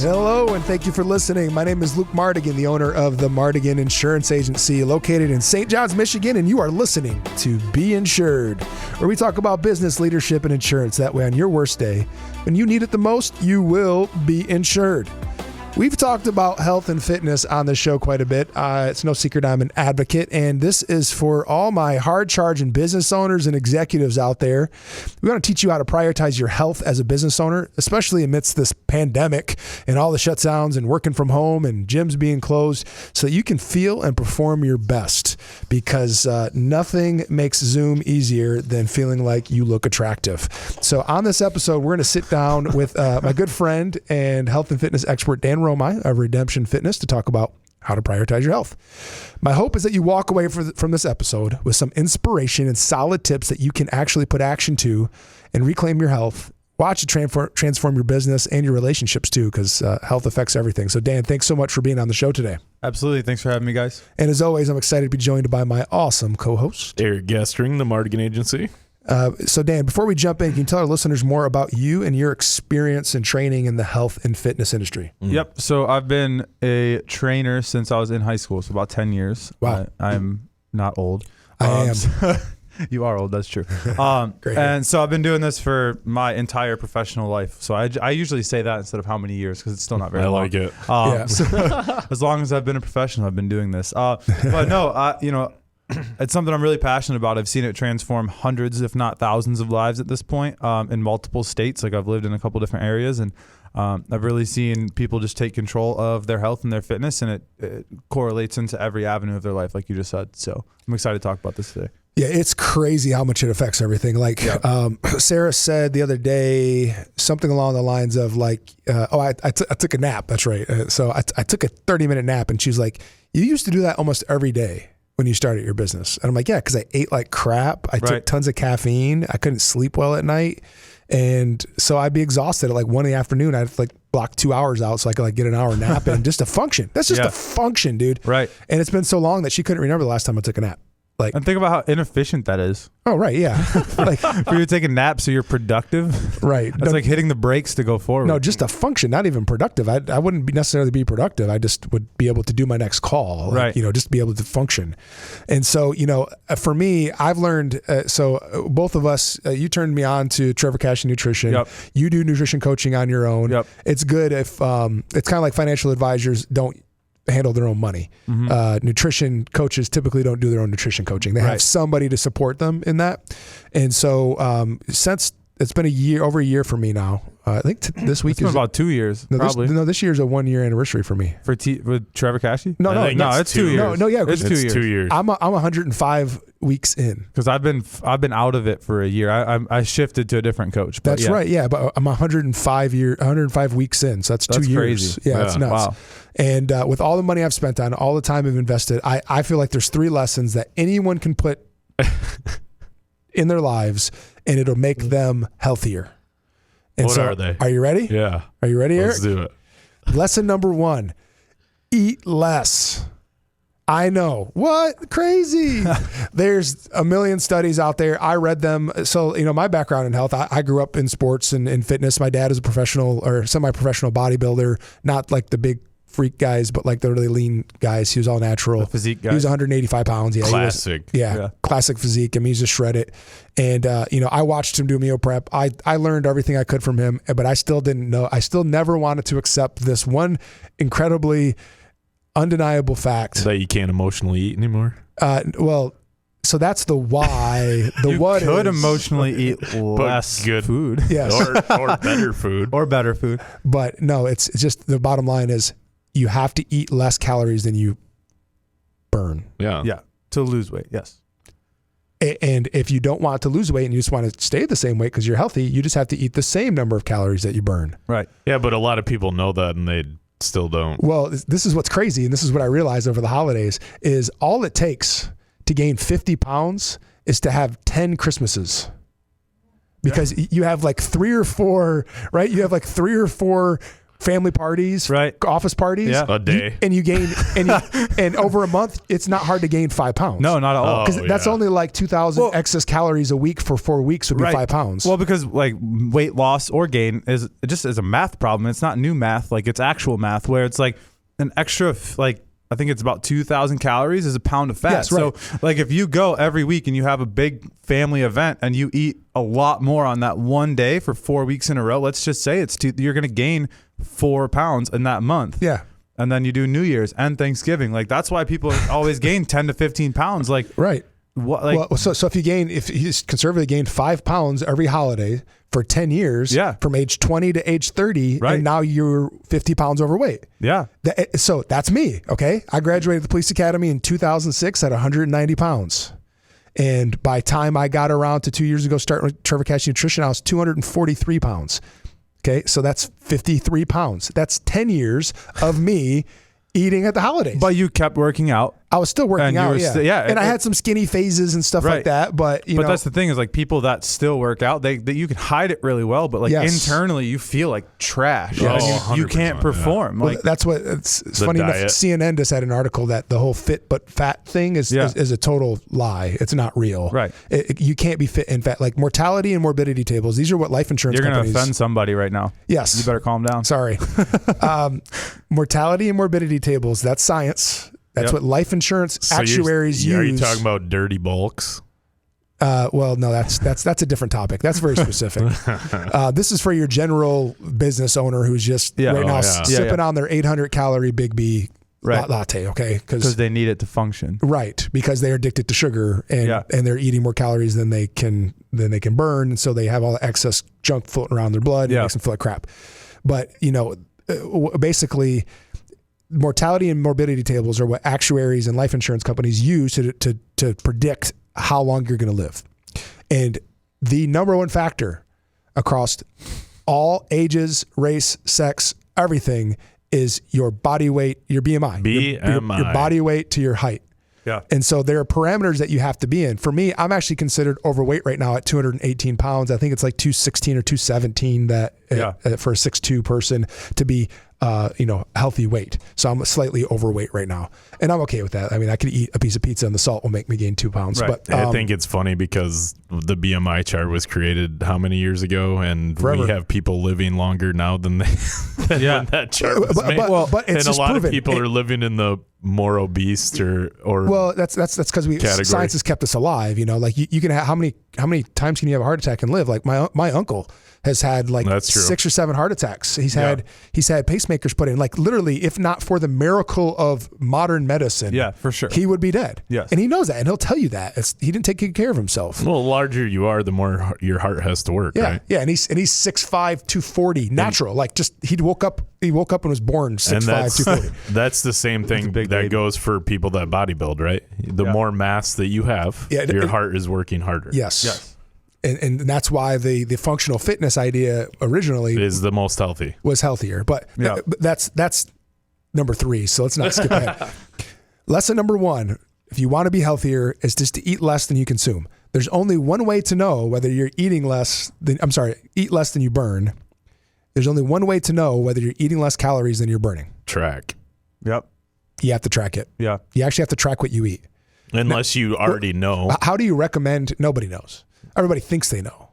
Hello, and thank you for listening. My name is Luke Mardigian, the owner of the Mardigian Insurance Agency located in St. John's, Michigan, and you are listening to Be Insured, where we talk about business, leadership, and insurance. That way, on your worst day, when you need it the most, you will be insured. We've talked about health and fitness on the show quite a bit. It's no secret I'm an advocate, and this is for all my hard-charging business owners and executives out there. We want to teach you how to prioritize your health as a business owner, especially amidst this pandemic and all the shutdowns and working from home and gyms being closed, so that you can feel and perform your best, because nothing makes Zoom easier than feeling like you look attractive. So on this episode, we're going to sit down with my good friend and health and fitness expert, Dam Romigh of Redemption Fitness, to talk about how to prioritize your health. My hope is that you walk away from this episode with some inspiration and solid tips that you can actually put action to and reclaim your health. Watch it transform your business and your relationships too, because health affects everything. So Dan, thanks so much for being on the show today. Absolutely. Thanks for having me, guys. And as always, I'm excited to be joined by my awesome co-host, Eric Gestring, the Mardigian Agency. So Dan, before we jump in, can you tell our listeners more about you and your experience and training in the health and fitness industry? Yep. So I've been a trainer since I was in high school, so about 10 years. Wow. I'm not old. I am. You are old, that's true. Great. And so I've been doing this for my entire professional life. So I usually say that instead of how many years, because it's still not very long. I like it. So as long as I've been a professional, I've been doing this. But no, it's something I'm really passionate about. I've seen it transform hundreds, if not thousands of lives at this point in multiple states. Like I've lived in a couple different areas, and I've really seen people just take control of their health and their fitness, and it correlates into every avenue of their life, like you just said. So I'm excited to talk about this today. Yeah, it's crazy how much it affects everything. Like Sarah said the other day, something along the lines of like, I took a nap. That's right. So I took a 30-minute nap, and she's like, you used to do that almost every day when you started your business. And I'm like, yeah, because I ate like crap. I took tons of caffeine. I couldn't sleep well at night. And so I'd be exhausted at like 1 PM. I'd like block 2 hours out so I could like get an hour nap in just to function. That's just a function, dude. Right. And it's been so long that she couldn't remember the last time I took a nap. Like, and think about how inefficient that is. Oh, right. Yeah. Like for you to take a nap so you're productive. Right. That's like hitting the brakes to go forward. No, just a function, not even productive. I wouldn't necessarily be productive. I just would be able to do my next call, like, just be able to function. And so, for me, I've learned, so both of us, you turned me on to Trevor Cash Nutrition. Yep. You do nutrition coaching on your own. Yep. It's good if, it's kind of like financial advisors don't handle their own money. Nutrition coaches typically don't do their own nutrition coaching. They have somebody to support them in that. And so since it's been over a year for me now, I think this week is about 2 years. Probably. This year's a 1 year anniversary for me. With Trevor Cashy? No, it's 2 years. It's 2 years. 2 years. I'm 105 weeks in. Because I've been out of it for a year. I shifted to a different coach. That's right. Yeah, but I'm 105 weeks in. So that's 2 years. Crazy. Yeah, it's nuts. Wow. And with all the money I've spent on, all the time I've invested, I feel like there's 3 lessons that anyone can put in their lives, and it'll make them healthier. And what are they? Are you ready? Yeah. Are you ready, Eric? Let's do it. Lesson number 1, eat less. I know. What? Crazy. There's a million studies out there. I read them. So, my background in health, I grew up in sports and in fitness. My dad is a professional or semi-professional bodybuilder, not like the big freak guys, but like the really lean guys. He was all natural. The physique guy. He was 185 pounds. Yeah, classic. Classic physique. I mean, he's just shredded. And, I watched him do meal prep. I learned everything I could from him, but I still didn't know. I still never wanted to accept this one incredibly undeniable fact. That you can't emotionally eat anymore? So that's the why. The you what could is, emotionally eat less good food. Yes. or better food. Or better food. But no, it's just the bottom line is you have to eat less calories than you burn. Yeah. Yeah. To lose weight. Yes. And if you don't want to lose weight and you just want to stay the same weight because you're healthy, you just have to eat the same number of calories that you burn. Right. Yeah, but a lot of people know that and they still don't. Well, this is what's crazy, and this is what I realized over the holidays, is all it takes to gain 50 pounds is to have 10 Christmases. Because you have like 3 or 4, right? You have like 3 or 4 family parties, Right. office parties, Yeah. A day. and you gain, and over a month, it's not hard to gain 5 pounds. No, not at all. Oh, Because that's yeah. only like 2,000 Well- excess calories a week for 4 weeks would be Right. 5 pounds. Well, because like weight loss or gain is just as a math problem. It's not new math, like it's actual math where it's like an extra like I think it's about 2,000 calories is a pound of fat. Yes, right. So like if you go every week and you have a big family event and you eat a lot more on that one day for 4 weeks in a row, let's just say you're going to gain 4 pounds in that month. yeah. And then you do New Year's and Thanksgiving. Like that's why people always gain 10 to 15 pounds. Like Right. what? Like Well, so if you just conservatively gained 5 pounds every holiday for 10 years, Yeah. from age 20 to age 30, Right. and now you're 50 pounds overweight. yeah, So that's me. Okay. I graduated the police academy in 2006 at 190 pounds. And by time I got around to 2 years ago, starting with Trevor Cash Nutrition, I was 243 pounds. Okay. So that's 53 pounds. That's 10 years of me eating at the holidays. but you kept working out. I was still working And you out. were Yeah. yeah, And I it- had some skinny phases and stuff like Right. that. But, you know, But that's the thing is like people that still work out, they you can hide it really well, but like Yes. internally you feel like trash. Yes. And you 100%, can't perform. well, Like that's what it's The funny enough. diet. CNN just had an article that the whole fit but fat thing is Yeah. is a total lie. It's not real. Right. You can't be fit and fat. Like mortality and morbidity tables. These are what life insurance you're gonna companies. offend somebody right now. Yes. You better calm down. Sorry. Mortality and morbidity tables. That's science. That's Yep. what life insurance actuaries use. Are you talking about dirty bulks? Well, no, that's a different topic. That's very specific. This is for your general business owner who's just Yeah. right now Oh, yeah. sipping Yeah. on their 800 calorie Big B Right. latte. Okay, Because they need it to function. right, because they're addicted to sugar and Yeah. and they're eating more calories than they can burn, and so they have all the excess junk floating around their blood. And Yeah. it makes them feel like crap. But basically, mortality and morbidity tables are what actuaries and life insurance companies use to predict how long you're going to live. And the number one factor across all ages, race, sex, everything is your body weight, your BMI. BMI. Your body weight to your height. Yeah. And so there are parameters that you have to be in. For me, I'm actually considered overweight right now at 218 pounds. I think it's like 216 or 217 that for a 6'2" person to be healthy weight. So I'm slightly overweight right now, and I'm okay with that. I mean, I could eat a piece of pizza and the salt will make me gain 2 pounds. Right. But I think it's funny because the BMI chart was created how many years ago, and Forever. we have people living longer now than they than Yeah. when that chart was But- made. but it's and a just lot proven. of people are living in the more obese or well, that's because category. science has kept us alive. You know, like you can have how many times can you have a heart attack and live? Like my uncle has had like That's true. 6 or 7 heart attacks. He's had pacemakers put in. Like literally, if not for the miracle of modern medicine, Yeah, for sure. he would be dead. Yes. And he knows that, and he'll tell you that he didn't take good care of himself. well, the larger you are, the more your heart has to work. Yeah, right? yeah, and he's 6'5", 240, natural. Like just he woke up and was born 6'5", And 240. that's the same thing big that baby. goes for people that bodybuild, right? The Yeah. more mass that you have, Yeah, your it- heart is working harder. Yes. Yes. And that's why the functional fitness idea originally Is the most healthy. was healthier. But Yeah. but that's number 3. So let's not skip ahead. Lesson number 1, if you want to be healthier, is just to eat less than you consume. There's only one way to know whether you're eat less than you burn. There's only one way to know whether you're eating less calories than you're burning. Track. Yep. You have to track it. Yeah. You actually have to track what you eat. Unless you already know. How do you recommend? Nobody knows. Everybody thinks they know.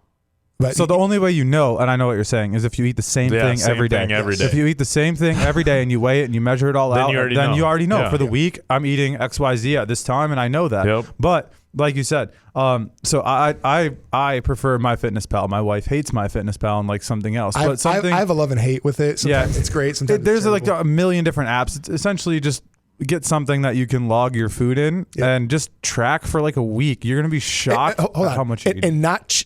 But So the only way you know, and I know what you're saying, is if you eat the same thing same every day. thing every day. If you eat the same thing every day and you weigh it and you measure it all Then out, you already then know. you already know. Yeah. For the Yeah. week, I'm eating XYZ at this time, and I know that. Yep. But like you said, so I prefer MyFitnessPal. My wife hates MyFitnessPal and like something else. I But something have a love and hate with it. Sometimes Yeah. it's great. Sometimes there's it's like terrible. a million different apps. It's essentially just get something that you can log your food in and just track for like a week. You're gonna be shocked Hold at on. how much you eat.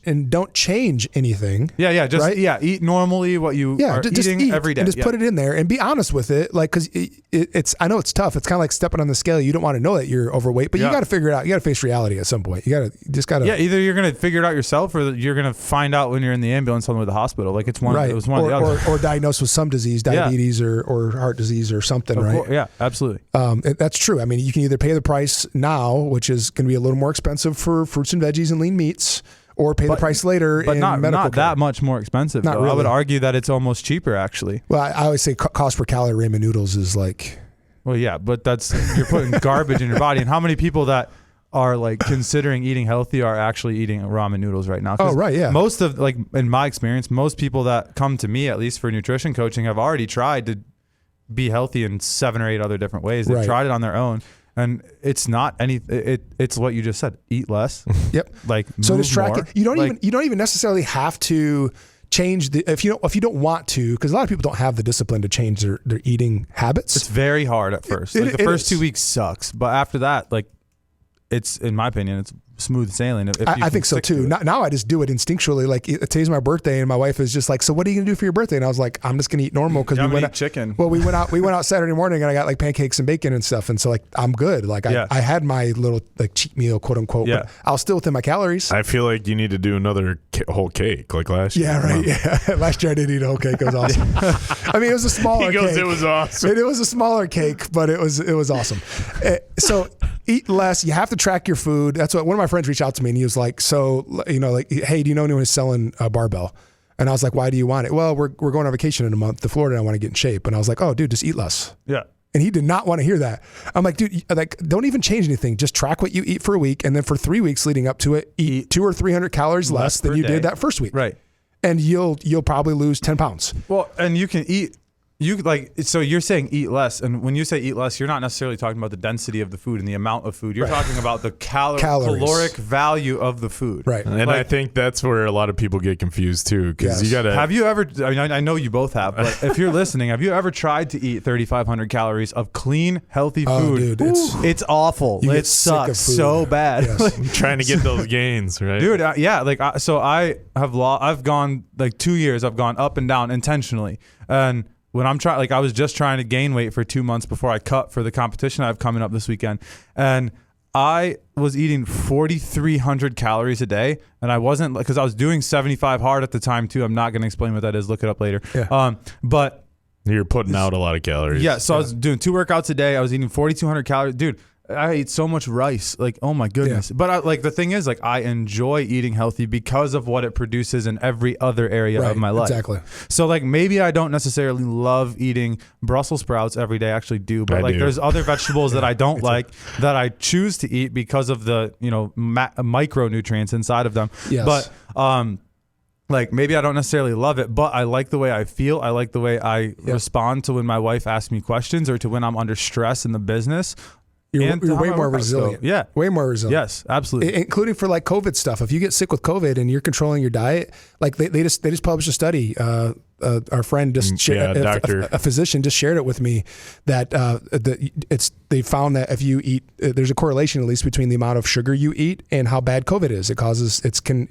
and don't change anything. Just right? eat normally what you are just eating eat every day. and just put it in there and be honest with it. Like, because it's I know it's tough. It's kind of like stepping on the scale. You don't want to know that you're overweight, but you Yeah. got to figure it out. You got to face reality at some point. You just got to Yeah, either you're gonna figure it out yourself, or you're gonna find out when you're in the ambulance on the way to the hospital. Like it's one, right it was one or the other. or diagnosed with some disease, diabetes or heart disease or something. Of Right? course, yeah, absolutely. That's true. I mean, you can either pay the price now, which is going to be a little more expensive for fruits and veggies and lean meats, or pay the price later but in not medical care. that much more expensive. Not though. really. I would argue that it's almost cheaper actually. Well, I always say cost per calorie ramen noodles is like. Well, yeah, but that's you're putting garbage in your body. And how many people that are like considering eating healthy are actually eating ramen noodles right now? Oh, right, yeah. Most of, like, in my experience, most people that come to me, at least for nutrition coaching, have already tried to be healthy in 7 or 8 other different ways. They've tried it on their own. And it's not it's what you just said. Eat less. Yep. Like, so move just track more. it. You don't even necessarily have to change if you don't want to, because a lot of people don't have the discipline to change their eating habits. It's very hard at first. The first 2 weeks sucks, but after that, like, it's, in my opinion, it's smooth sailing. If I think so too. Now I just do it instinctually. Like, today's my birthday, and my wife is just like, "So what are you gonna do for your birthday?" And I was like, "I'm just gonna eat normal because we went out chicken." Well, we went out Saturday morning, and I got like pancakes and bacon and stuff, and so like I'm good. Like I had my little like cheat meal, quote unquote. Yeah. But I was still within my calories. I feel like you need to do another whole cake like last year. Yeah, right. Yeah, last year I did eat a whole cake. It was awesome. I mean, it was a smaller cake. It was awesome. It was a smaller cake, but it was awesome. So eat less. You have to track your food. That's what one of my friends reached out to me, and he was like, "So, you know, like, hey, do you know anyone who's selling a barbell?" And I was like, "Why do you want it?" "Well, we're going on vacation in a month to Florida, and I want to get in shape." And I was like, "Oh, dude, just eat less." Yeah. And he did not want to hear that. I'm like, dude, like, don't even change anything. Just track what you eat for a week, and then for 3 weeks leading up to it, eat 200 or 300 calories less than you did that first week. Right. And you'll probably lose 10 pounds. Well, and you can eat. So you're saying eat less, and when you say eat less, you're not necessarily talking about the density of the food and the amount of food. You're talking about the caloric value of the food. Right. And I think that's where a lot of people get confused too, because you gotta. Have you ever? I mean, I know you both have, but if you're listening, have you ever tried to eat 3,500 calories of clean, healthy food? Oh, dude, it's awful. You It get sick of sucks food. so bad. Yes. trying to get those gains, right? Dude, yeah, like so I've gone like 2 years. I've gone up and down intentionally, and when I'm trying, like I was just trying to gain weight for 2 months before I cut for the competition I have coming up this weekend, and I was eating 4,300 calories a day, and I wasn't, because I was doing 75 hard at the time too. I'm not going to explain what that is. Look it up later. Yeah. But you're putting out a lot of calories. yeah, so I was doing 2 workouts a day. I was eating 4,200 calories, dude. I ate so much rice, like, oh my goodness. Yeah. But the thing is, like, I enjoy eating healthy because of what it produces in every other area of my life. Exactly. So like maybe I don't necessarily love eating Brussels sprouts every day. I actually do, but there's other vegetables that I don't like that I choose to eat because of the micronutrients inside of them. Yes. But like maybe I don't necessarily love it, but I like the way I feel. I like the way I respond to when my wife asks me questions or to when I'm under stress in the business. You're way more resilient. Yeah. Way more resilient. Yes, absolutely. Including for like COVID stuff. If you get sick with COVID and you're controlling your diet, like they just published a study. Our friend just shared, a physician just shared it with me that they found that if you eat, there's a correlation at least between the amount of sugar you eat and how bad COVID is. It can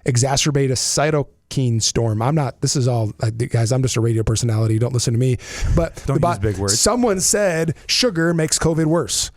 exacerbate a cytokine storm. This is all, guys, I'm just a radio personality. Don't listen to me. But don't use big words. Someone said sugar makes COVID worse.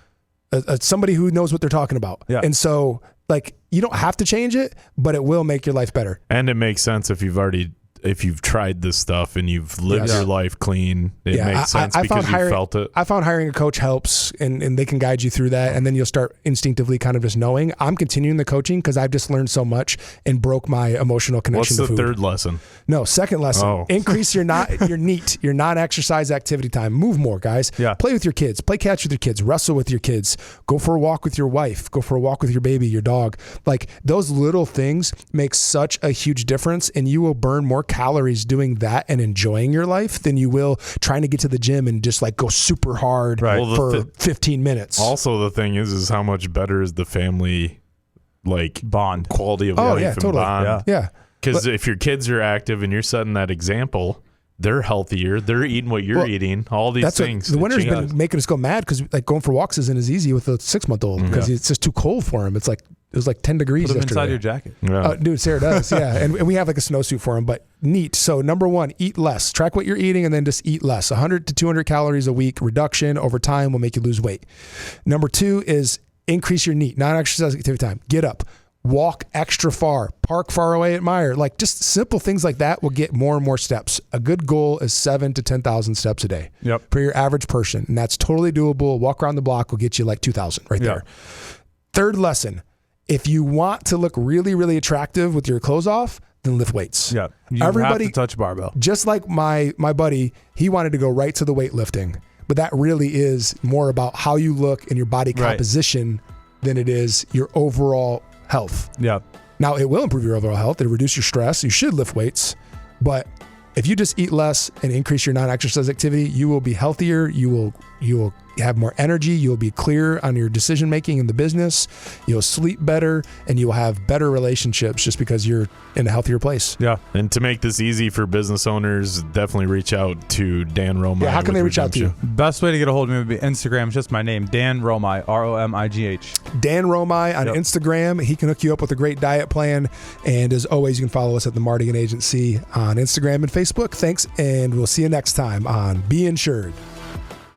Somebody who knows what they're talking about. Yeah. And so, like, you don't have to change it, but it will make your life better. And it makes sense if you've tried this stuff and you've lived your life clean. It makes sense because you felt it. I found hiring a coach helps, and they can guide you through that, and then you'll start instinctively kind of just knowing. I'm continuing the coaching because I've just learned so much and broke my emotional connection to food. What's the third lesson? No, second lesson. Oh. Increase your non-exercise activity time. Move more, guys. Yeah. Play with your kids. Play catch with your kids. Wrestle with your kids. Go for a walk with your wife. Go for a walk with your baby, your dog. Like, those little things make such a huge difference, and you will burn more calories doing that and enjoying your life than you will trying to get to the gym and just like go super hard for 15 minutes. Also, the thing is how much better is the family like bond quality of life and totally. bond. Yeah. Because if your kids are active and you're setting that example, they're healthier. They're eating what you're eating. All these things. The winter's been making us go mad because like going for walks isn't as easy with a 6-month-old because it's just too cold for him. It was like 10 degrees Put them yesterday. inside your jacket. Yeah. Dude, Sarah does, yeah. And we have like a snowsuit for him, but neat. So number 1, eat less. Track what you're eating and then just eat less. 100 to 200 calories a week reduction over time will make you lose weight. Number 2 is increase your NEAT, non-exercise activity time. Get up. Walk extra far. Park far away at Meijer. Like, just simple things like that will get more and more steps. A good goal is 7,000 to 10,000 steps a day for your average person. And that's totally doable. Walk around the block will get you like 2,000 right there. Third lesson, if you want to look really, really attractive with your clothes off, then lift weights. Yeah. You have to touch barbell. Just like my buddy, he wanted to go right to the weightlifting. But that really is more about how you look and your body composition than it is your overall health. Yeah. Now, it will improve your overall health. It'll reduce your stress. You should lift weights. But if you just eat less and increase your non-exercise activity, you will be healthier. You will have more energy. You'll be clear on your decision making in the business. You'll sleep better, and you'll have better relationships just because you're in a healthier place. Yeah. And to make this easy for business owners, definitely reach out to Dan Romigh. Yeah, how can they reach out to you? Best way to get a hold of me would be Instagram. It's just my name, Dan Romigh, Romigh. Dan Romigh on Instagram. He can hook you up with a great diet plan. And as always, you can follow us at the Mardigian Agency on Instagram and Facebook. Thanks, and we'll see you next time on Be Insured.